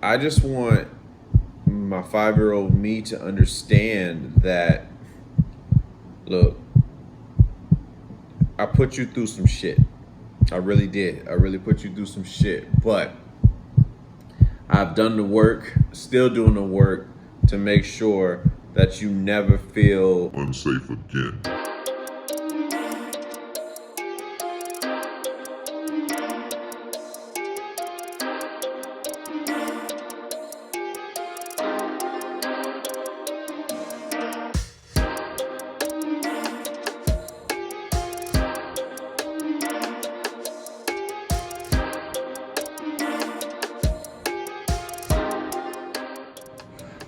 I just want my 5-year-old me to understand that, look, I put you through some shit. I really did. I really put you through some shit. But I've done the work, still doing the work to make sure that you never feel unsafe again.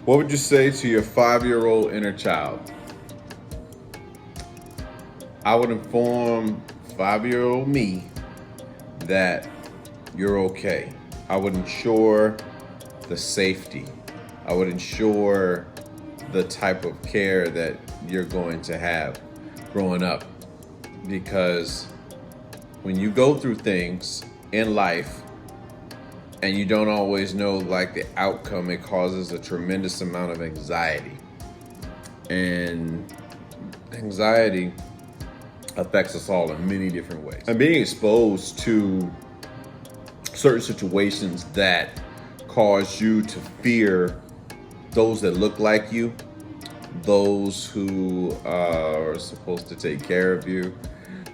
What would you say to your 5-year-old inner child? I would inform 5-year-old me that you're okay. I would ensure the safety. I would ensure the type of care that you're going to have growing up. Because when you go through things in life, and you don't always know like the outcome, it causes a tremendous amount of anxiety. And anxiety affects us all in many different ways. And being exposed to certain situations that cause you to fear those that look like you, those who are supposed to take care of you,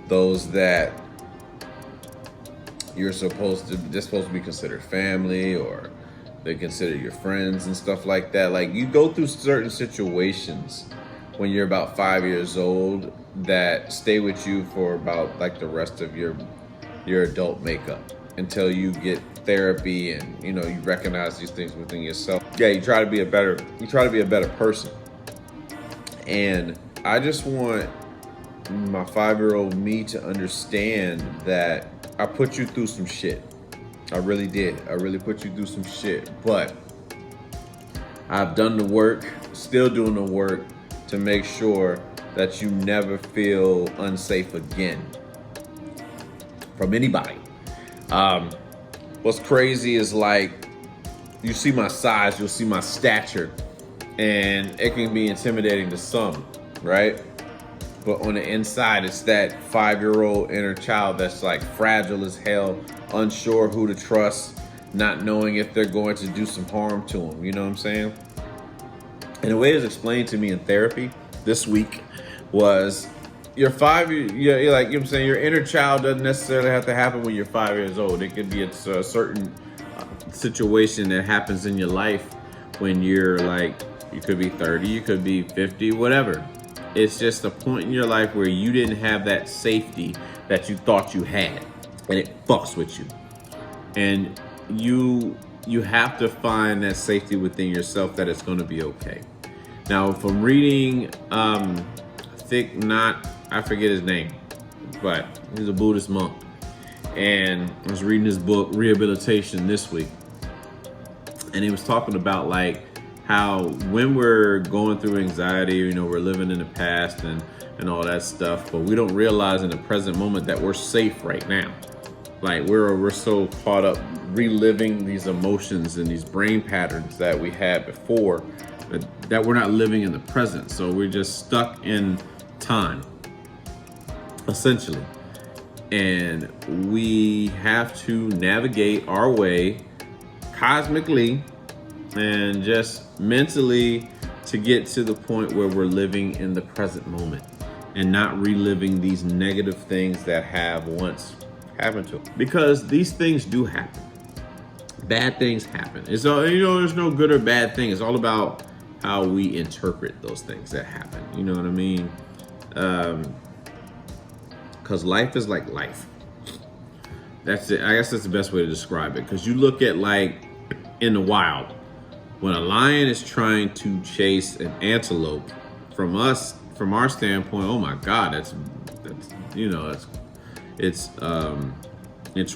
those that they're supposed to be considered family, or they consider your friends and stuff like that. Like, you go through certain situations when you're about 5 years old that stay with you for about like the rest of your adult makeup, until you get therapy and you recognize these things within yourself. Yeah, you try to be a better person. And I just want my 5-year-old me to understand that I put you through some shit. I really did. I really put you through some shit. But I've done the work, still doing the work to make sure that you never feel unsafe again from anybody. What's crazy is, like, you see my size, you'll see my stature, and it can be intimidating to some, right? But on the inside, it's that 5-year-old inner child that's like fragile as hell, unsure who to trust, not knowing if they're going to do some harm to them. You know what I'm saying? And the way it was explained to me in therapy this week was, you're like, you know what I'm saying? Your inner child doesn't necessarily have to happen when you're 5 years old. It could be a certain situation that happens in your life when you're like, you could be 30, you could be 50, whatever. It's just a point in your life where you didn't have that safety that you thought you had, and it fucks with you. And you have to find that safety within yourself, that it's going to be okay. Now, from reading, I forget his name, but he's a Buddhist monk, and I was reading his book Rehabilitation this week, and he was talking about like how when we're going through anxiety, we're living in the past and all that stuff, but we don't realize in the present moment that we're safe right now. Like, we're so caught up reliving these emotions and these brain patterns that we had before, that we're not living in the present. So we're just stuck in time, essentially. And we have to navigate our way cosmically and just mentally to get to the point where we're living in the present moment and not reliving these negative things that have once happened to us. Because these things do happen. Bad things happen. It's all, there's no good or bad thing. It's all about how we interpret those things that happen. You know what I mean? Because life is like life. That's it. I guess that's the best way to describe it. Because you look at, like, in the wild, when a lion is trying to chase an antelope, from our standpoint, oh my God, it's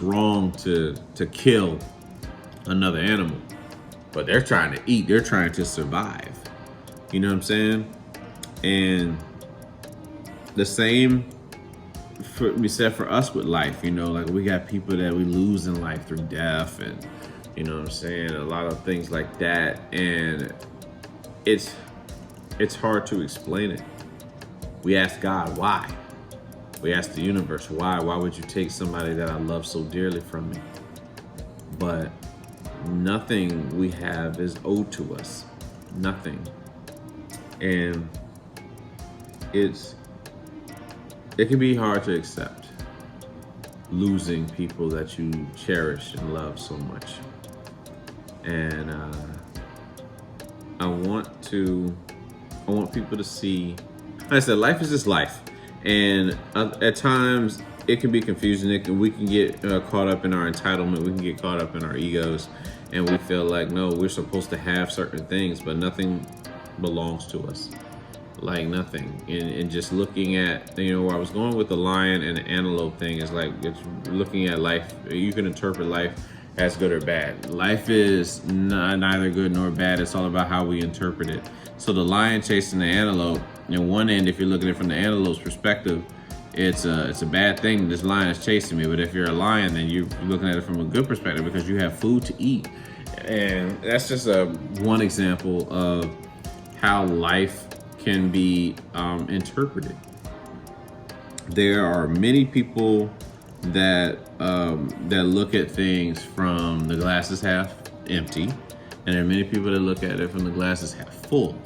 wrong to kill another animal. But they're trying to eat, they're trying to survive. You know what I'm saying? And the same we said for us with life, like, we got people that we lose in life through death, and You know what I'm saying? A lot of things like that. And it's hard to explain it. We ask God, why? We ask the universe, why? Why would you take somebody that I love so dearly from me? But nothing we have is owed to us. Nothing. And it can be hard to accept losing people that you cherish and love so much. And I want people to see, like I said, life is just life. And at times it can be confusing. We can get caught up in our entitlement. We can get caught up in our egos, and we feel like, no, we're supposed to have certain things, but nothing belongs to us. Like nothing. And just looking at, where I was going with the lion and the antelope thing is like, it's looking at life. You can interpret life as good or bad. Life is neither good nor bad. It's all about how we interpret it. So the lion chasing the antelope, in one end, if you're looking at it from the antelope's perspective, it's a bad thing. This lion is chasing me. But if you're a lion, then you're looking at it from a good perspective because you have food to eat. And that's just one example of how life can be interpreted. There are many people that look at things from the glass is half empty, and there are many people that look at it from the glass is half full.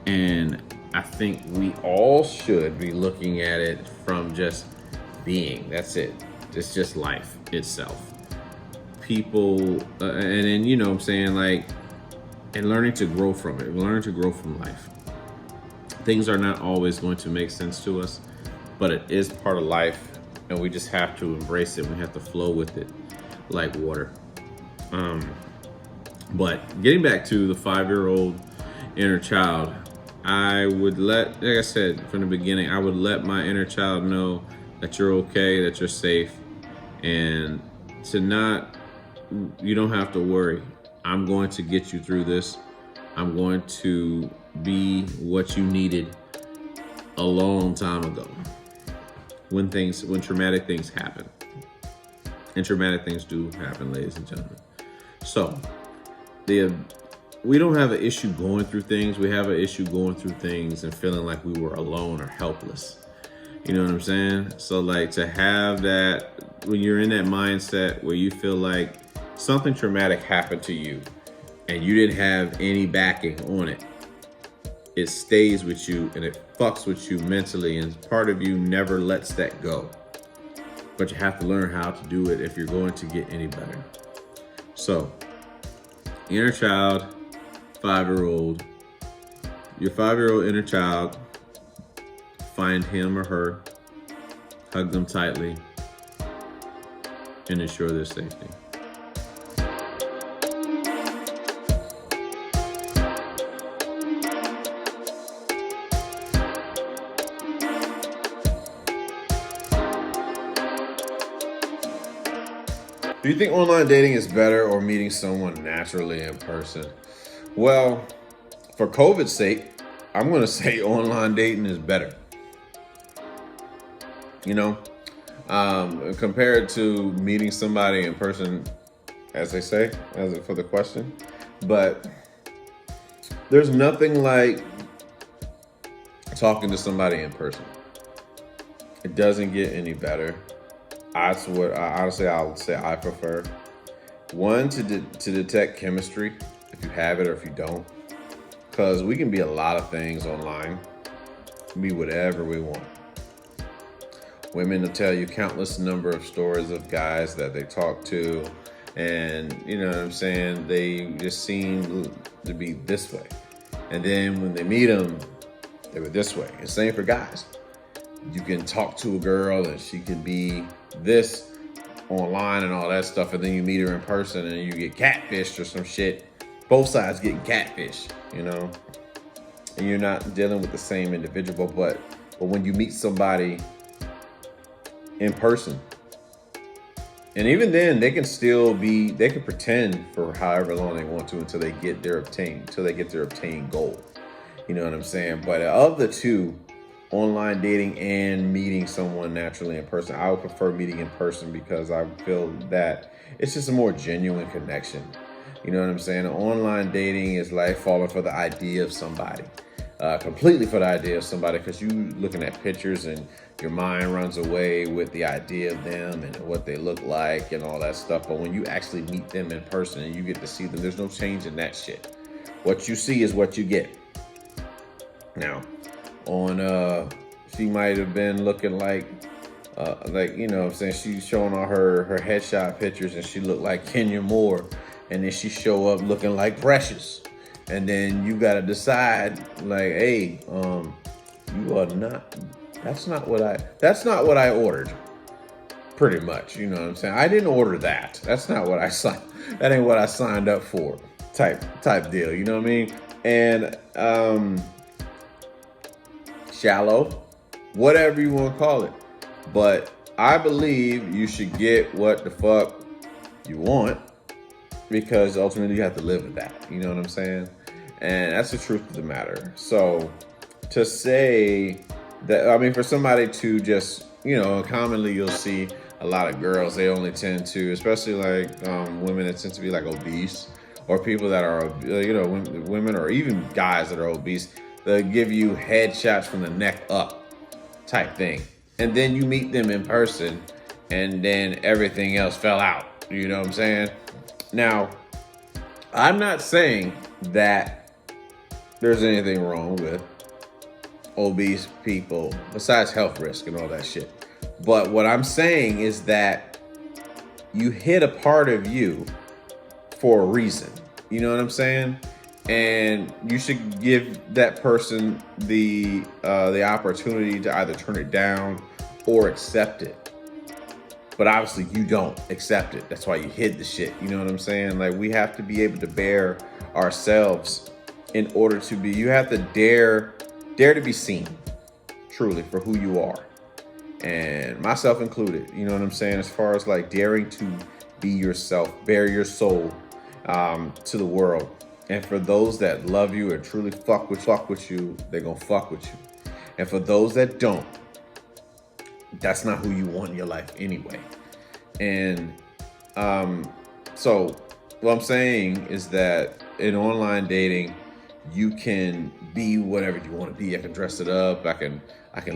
And I think we all should be looking at it from just being. That's it. It's just life itself. People, and then what I'm saying, like, and learning to grow from it, learning to grow from life. Things are not always going to make sense to us, but it is part of life, and we just have to embrace it. We have to flow with it like water. But getting back to the 5-year-old inner child, I would like I said from the beginning, I would let my inner child know that you're okay, that you're safe, and you don't have to worry. I'm going to get you through this. I'm going to be what you needed a long time ago when traumatic things happen. And traumatic things do happen, ladies and gentlemen. So we don't have an issue going through things. We have an issue going through things and feeling like we were alone or helpless. You know what I'm saying? So like to have that, when you're in that mindset where you feel like something traumatic happened to you and you didn't have any backing on it, it stays with you and it fucks with you mentally, and part of you never lets that go. But you have to learn how to do it if you're going to get any better. So, inner child, 5-year-old, your 5-year-old inner child, find him or her, hug them tightly, and ensure their safety. Do you think online dating is better or meeting someone naturally in person? Well, for COVID's sake, I'm going to say online dating is better. Compared to meeting somebody in person, as they say, for the question. But there's nothing like talking to somebody in person. It doesn't get any better. That's what I would say I prefer. One, to detect chemistry, if you have it or if you don't. Because we can be a lot of things online. Be whatever we want. Women will tell you countless number of stories of guys that they talk to. And, you know what I'm saying, they just seem to be this way. And then when they meet them, they were this way. And same for guys. You can talk to a girl and she can be this online and all that stuff, and then you meet her in person and you get catfished or some shit. Both sides getting catfished, and you're not dealing with the same individual. But when you meet somebody in person, and even then they can pretend for however long they want to until they get their obtained goal. You know what I'm saying? But of the two, online dating and meeting someone naturally in person, I would prefer meeting in person because I feel that it's just a more genuine connection. You know what I'm saying? Online dating is like falling for the idea of somebody. Completely for the idea of somebody, because you looking at pictures and your mind runs away with the idea of them and what they look like and all that stuff. But when you actually meet them in person and you get to see them, there's no change in that shit. What you see is what you get. Now, on she might have been looking like you know what I'm saying, she's showing all her headshot pictures and she looked like Kenya Moore, and then she show up looking like Precious. And then you gotta decide, like, hey, you are not. That's not what I ordered. Pretty much, you know what I'm saying. I didn't order that. That's not what I signed. That ain't what I signed up for. Type deal. You know what I mean? And shallow, whatever you want to call it. But I believe you should get what the fuck you want, because ultimately you have to live with that. You know what I'm saying? And that's the truth of the matter. So to say that, I mean, for somebody to just, you know, commonly you'll see a lot of girls, they only tend to, especially like women that tend to be like obese, or people that are, you know, women or even guys that are obese, they'll give you headshots from the neck up type thing. And then you meet them in person and then everything else fell out. You know what I'm saying? Now, I'm not saying that there's anything wrong with obese people besides health risk and all that shit. But what I'm saying is that you hit a part of you for a reason. You know what I'm saying? And you should give that person the opportunity to either turn it down or accept it. But obviously you don't accept it. That's why you hid the shit. You know what I'm saying? Like, we have to be able to bear ourselves in order to be, you have to dare to be seen truly for who you are. And myself included, you know what I'm saying? As far as like daring to be yourself, bare your soul to the world. And for those that love you and truly fuck with you, they're gonna fuck with you. And for those that don't, that's not who you want in your life anyway. And so what I'm saying is that in online dating, you can be whatever you want to be. I can dress it up. I can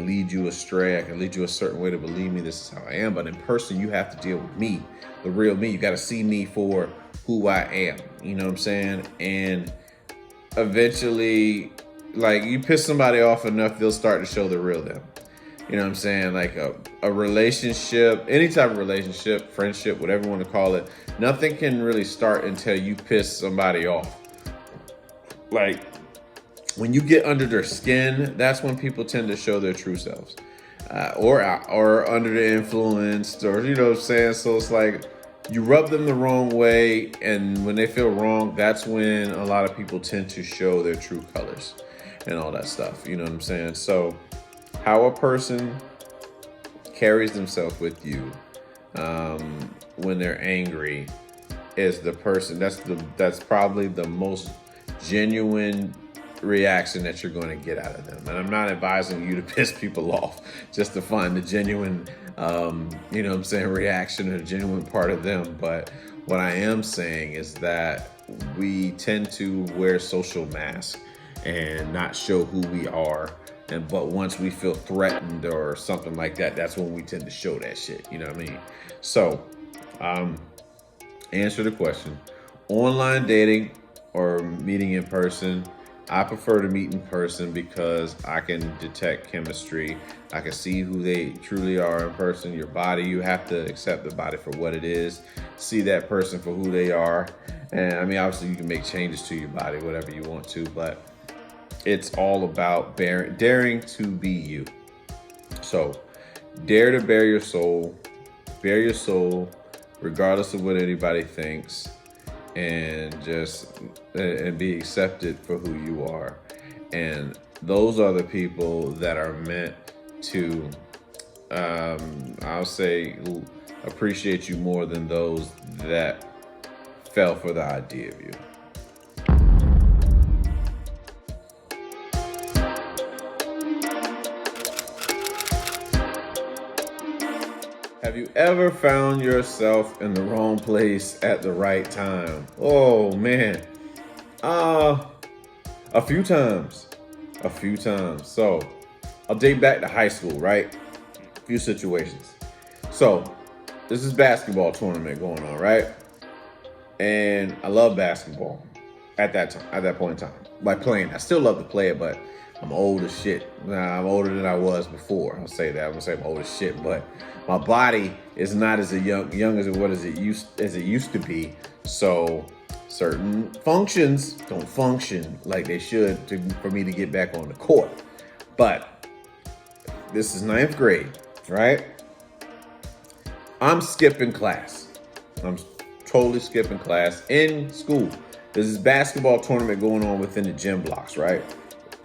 lead you astray. I can lead you a certain way to believe me. This is how I am. But in person, you have to deal with me, the real me. You got to see me for who I am. You know what I'm saying? And eventually, like, you piss somebody off enough, they'll start to show the real them. You know what I'm saying? Like a relationship, any type of relationship, friendship, whatever you want to call it, nothing can really start until you piss somebody off. Like, when you get under their skin, that's when people tend to show their true selves, or under the influence, or, you know what I'm saying? So it's like you rub them the wrong way, and when they feel wrong, that's when a lot of people tend to show their true colors and all that stuff. You know what I'm saying? So how a person carries themselves with you when they're angry is the person, that's probably the most genuine reaction that you're going to get out of them. And I'm not advising you to piss people off just to find the genuine you know what I'm saying, reaction or the genuine part of them. But what I am saying is that we tend to wear social masks and not show who we are. But once we feel threatened or something like that, that's when we tend to show that shit. You know what I mean? So, answer the question. Online dating or meeting in person, I prefer to meet in person because I can detect chemistry. I can see who they truly are in person. Your body, you have to accept the body for what it is. See that person for who they are. And I mean, obviously you can make changes to your body, whatever you want to, but it's all about daring to be you. So dare to bare your soul regardless of what anybody thinks, and be accepted for who you are. And those are the people that are meant to, I'll say, appreciate you more than those that fell for the idea of you. Have you ever found yourself in the wrong place at the right time? Oh man. A few times. A few times. So I'll date back to high school, right? A few situations. So this is basketball tournament going on, right? And I love basketball at that time, at that point in time. Like playing, I still love to play it, but I'm old as shit. Nah, I'm older than I was before. I'll say that. I'm gonna say I'm old as shit, but my body is not as young as it used to be. So certain functions don't function like they should for me to get back on the court. But this is ninth grade, right? I'm skipping class. I'm totally skipping class in school. There's this basketball tournament going on within the gym blocks, right?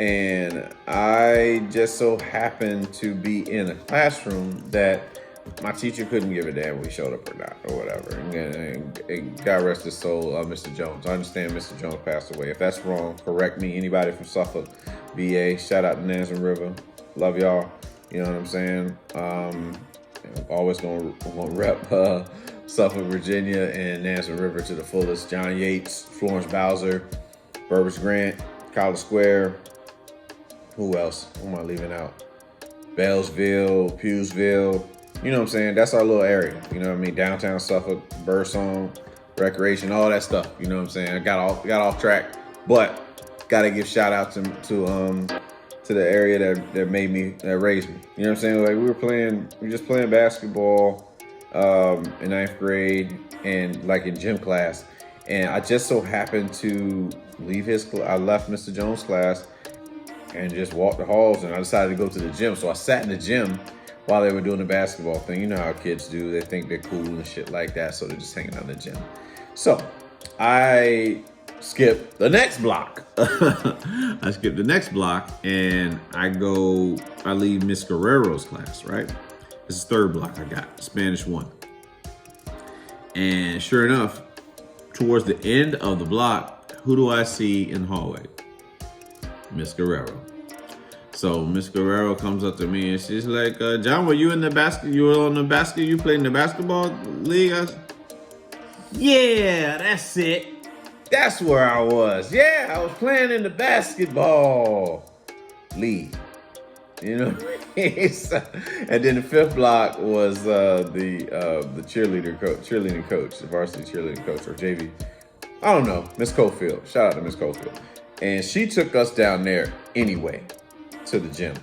And I just so happened to be in a classroom that my teacher couldn't give a damn if we showed up or not, or whatever. And God rest his soul, Mr. Jones. I understand Mr. Jones passed away. If that's wrong, correct me. Anybody from Suffolk, VA, shout out to Nansen River. Love y'all. You know what I'm saying? Always gonna rep Suffolk, Virginia, and Nansen River to the fullest. John Yates, Florence Bowser, Burbage Grant, College Square. Who else? Who am I leaving out? Bellsville, Pewsville. You know what I'm saying? That's our little area. You know what I mean? Downtown Suffolk, Birdsong, Recreation, all that stuff. You know what I'm saying? I got off track, but gotta give shout out to the area that raised me. You know what I'm saying? Like we were just playing basketball in ninth grade and like in gym class, and I just so happened to leave I left Mr. Jones' class and just walked the halls, and I decided to go to the gym. So I sat in the gym while they were doing the basketball thing. You know how kids do. They think they're cool and shit like that, so they're just hanging out in the gym. So I skipped the next block. I skipped the next block, and I leave Miss Guerrero's class, right? This is third block I got, Spanish 1. And sure enough, towards the end of the block, who do I see in the hallway? Miss Guerrero. So Miss Guerrero comes up to me and she's like, John, were you in the basket? You were on the basket? You played in the basketball league? Yeah, that's it. That's where I was. Yeah, I was playing in the basketball league. You know what I mean? And then the fifth block was the cheerleading coach, the varsity cheerleading coach, or JV. I don't know, Miss Cofield. Shout out to Miss Cofield. And she took us down there anyway to the gym.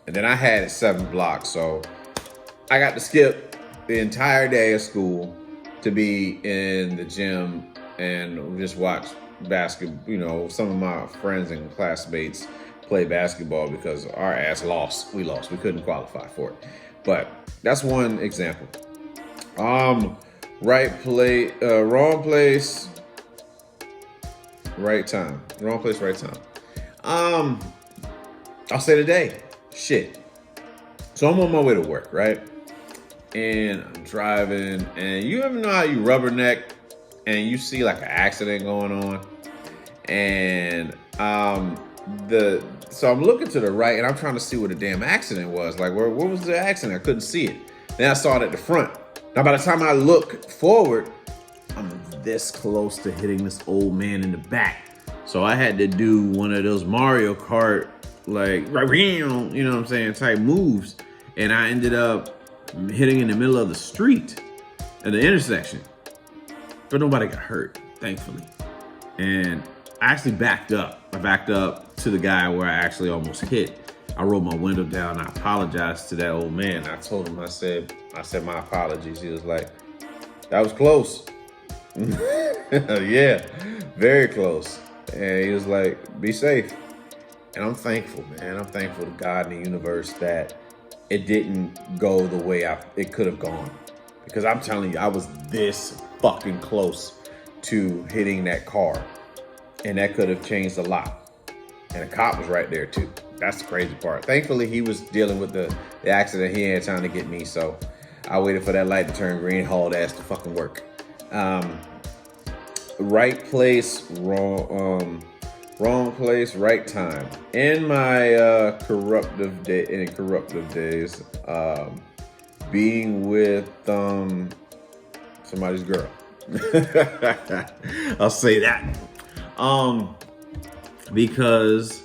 And then I had it 7 blocks, so I got to skip the entire day of school to be in the gym and just watch basketball. You know, some of my friends and classmates play basketball because our ass lost. We lost. We couldn't qualify for it. But that's one example. Wrong place, right time. Wrong place, right time. I'll say today. Shit. So I'm on my way to work, right? And I'm driving, and you ever know how you rubberneck and you see like an accident going on? And so I'm looking to the right, and I'm trying to see where the damn accident was. Like, where was the accident? I couldn't see it. Then I saw it at the front. Now, by the time I look forward, I'm this close to hitting this old man in the back. So I had to do one of those Mario Kart, like, you know what I'm saying, type moves. And I ended up hitting in the middle of the street at the intersection. But nobody got hurt, thankfully. And I actually backed up. I backed up to the guy where I actually almost hit. I rolled my window down. I apologized to that old man. I told him, I said my apologies. He was like, that was close. Yeah, very close. And he was like, be safe. And I'm thankful, man. I'm thankful to God and the universe that it didn't go the way it could have gone. Because I'm telling you, I was this fucking close to hitting that car. And that could have changed a lot. And the cop was right there too. That's the crazy part. Thankfully, he was dealing with the accident. He had time to get me, so I waited for that light to turn green, hauled ass to fucking work. Right place, wrong place, right time. In my corruptive days, being with somebody's girl. I'll say that. Because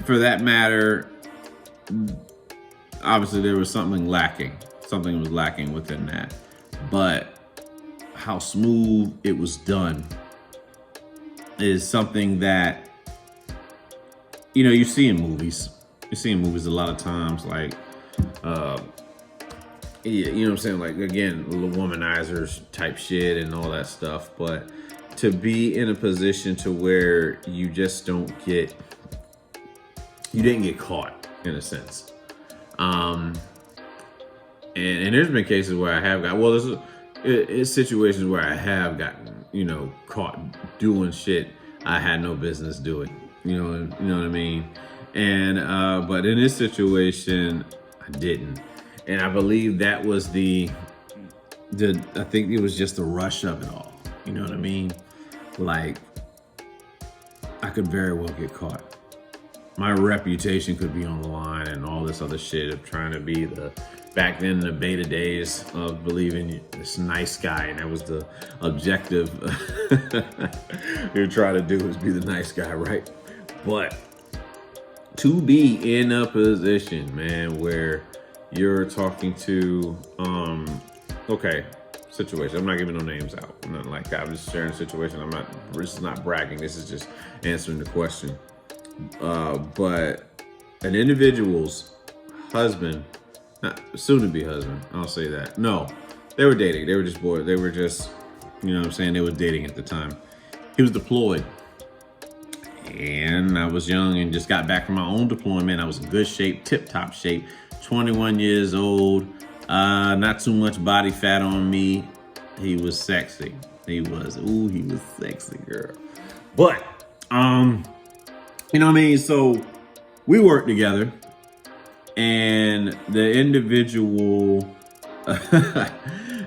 for that matter, obviously there was something lacking. Something was lacking within that. But how smooth it was done is something that, you know, you see in movies. You see in movies a lot of times, like, yeah, you know what I'm saying? Like, again, little womanizers type shit and all that stuff. But to be in a position to where you just you didn't get caught, in a sense. And there's been cases where I have got, well, it's situations where I have gotten, you know, caught doing shit I had no business doing. You know what I mean? And but in this situation, I didn't. And I believe that was I think it was just the rush of it all. You know what I mean? Like, I could very well get caught. My reputation could be on the line and all this other shit of trying to be back then in the beta days of believing this nice guy. And that was the objective you're trying to do, is be the nice guy, right? But to be in a position, man, where you're talking to, okay, situation. I'm not giving no names out. Nothing like that. I'm just sharing a situation. This is not bragging. This is just answering the question. But an individual's husband, not soon to be husband, I'll say that. No, they were dating. They were just boys. They were just, you know what I'm saying? They were dating at the time. He was deployed. And I was young and just got back from my own deployment. I was in good shape, tip-top shape, 21 years old, not too much body fat on me. He was sexy. He was sexy, girl. But, you know what I mean? So we worked together, and the individual,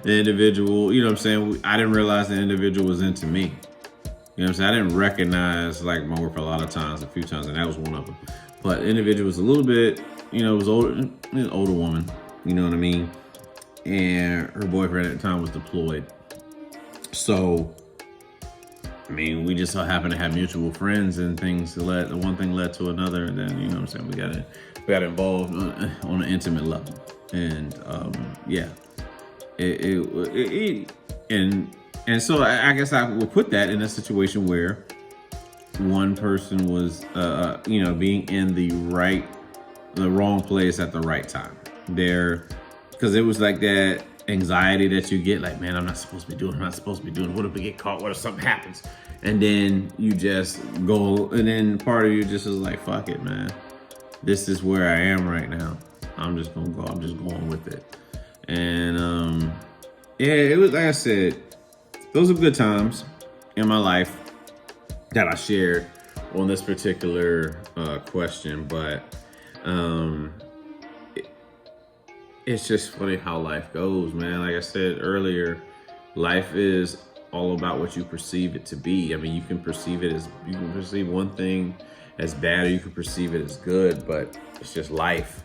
you know what I'm saying? I didn't realize the individual was into me. You know what I'm saying? I didn't recognize, like, my work a few times, and that was one of them. But the individual was a little bit, you know, was an older woman, you know what I mean? And her boyfriend at the time was deployed. So, I mean, we just so happened to have mutual friends, and one thing led to another, and then, you know what I'm saying, we got involved on an intimate level. And, yeah. And so I guess I would put that in a situation where one person was, you know, being in the wrong place at the right time. Because it was like that anxiety that you get, like, man, I'm not supposed to be doing. What if we get caught? What if something happens? And then you just go, and then part of you just is like, fuck it, man. This is where I am right now. I'm just gonna go. I'm just going with it. And yeah, it was, like I said, those are good times in my life that I shared on this particular question. But it's just funny how life goes, man. Like I said earlier, life is all about what you perceive it to be. I mean, you can perceive one thing as bad, or you can perceive it as good, but it's just life.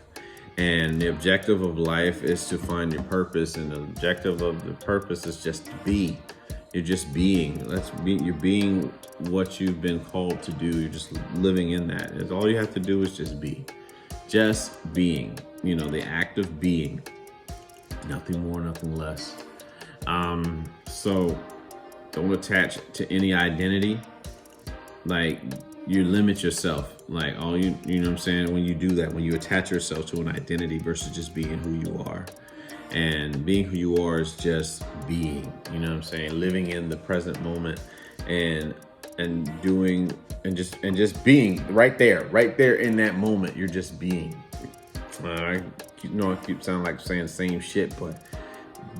And the objective of life is to find your purpose, and the objective of the purpose is just to be. You're just being. You're being what you've been called to do. You're just living in that. And all you have to do is just be. Just being. You know, the act of being. Nothing more, nothing less. So don't attach to any identity. Like, you limit yourself. Like, you know what I'm saying? When you do that, when you attach yourself to an identity versus just being who you are. And being who you are is just being, you know what I'm saying? Living in the present moment and doing and just being right there in that moment. You're just being. I keep sounding like saying the same shit, but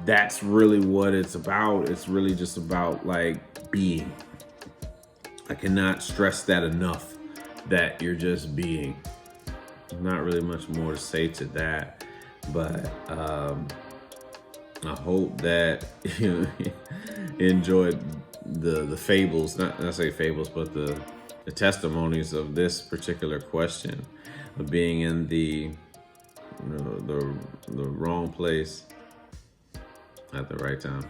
that's really what it's about. It's really just about, like, being. I cannot stress that enough, that you're just being. Not really much more to say to that. But I hope that you enjoyed the fables, not say fables, but the testimonies of this particular question, of being in the the wrong place at the right time.